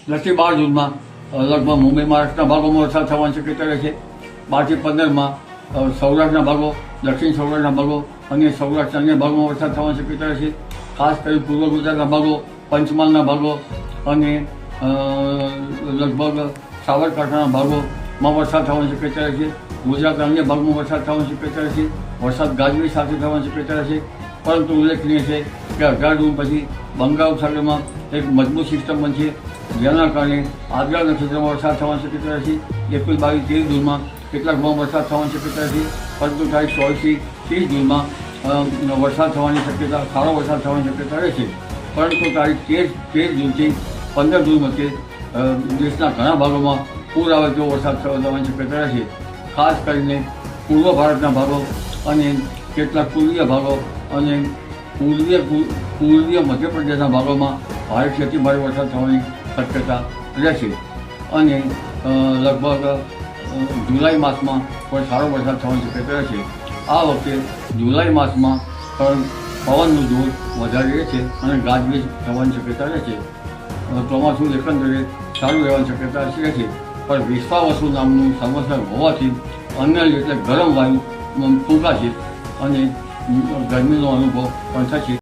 10થી 12 જૂનમાં લગભગ મુંબઈ મહારાષ્ટ્રના ભાગોમાં વરસાદ થવાની શક્યતા રહે છે. 12 થી 15માં સૌરાષ્ટ્રના ભાગો, દક્ષિણ સૌરાષ્ટ્રના ભાગો અને સૌરાષ્ટ્રના અન્ય ભાગોમાં વરસાદ થવાની શક્યતા રહે છે. ખાસ કરી પૂર્વ ગુજરાતના ભાગો, પંચમહાલના ભાગો અને લગભગ સાબરકાંઠાના ભાગોમાં વરસાદ થવાની શક્યતા રહે છે. ગુજરાતના અન્ય ભાગમાં વરસાદ થવાની શક્યતા રહે છે. વરસાદ ગાજવી સાથે થવાની શક્યતા રહે છે. પરંતુ ઉલ્લેખનીય છે કે 18 જૂન પછી બંગાળ ઉપસાગરમાં એક મજબૂત સિસ્ટમ બનશે, જેના કારણે આદ્રા નક્ષત્રમાં વરસાદ થવાની શક્યતા રહે છે. 21, 22, 13 જૂનમાં કેટલાક ભાગમાં વરસાદ થવાની શક્યતા રહે છે. પરંતુ તારીખ 16 થી 30 જૂનમાં વરસાદ થવાની શક્યતા, સારો વરસાદ થવાની શક્યતા રહે છે. પરંતુ તારીખ 13 જૂનથી 15 જૂન વચ્ચે દેશના ઘણા ભાગોમાં પૂર આવે તેવો વરસાદ થવાની શક્યતા રહે છે. ખાસ કરીને પૂર્વ ભારતના ભાગો અને કેટલાક પૂર્વીય ભાગો અને પૂર્વીય મધ્યપ્રદેશના ભાગોમાં ભારેથી અતિ ભારે વરસાદ થવાની શક્યતા રહેશે. અને લગભગ જુલાઈ માસમાં પણ સારો વરસાદ થવાની શક્યતા રહેશે. આ વખતે જુલાઈ માસમાં પણ પવનનું જોર વધારે રહેશે અને ગાજવીજ થવાની શક્યતા રહેશે. ચોમાસું એકંદરે સારું રહેવાની શક્યતા રહેશે. પણ વિશ્વાવસુ નામનું સંવત્સર હોવાથી અન્ય એટલે ગરમ વાયુ ફૂંકાશે અને ગરમીનો અનુભવ પણ થશે.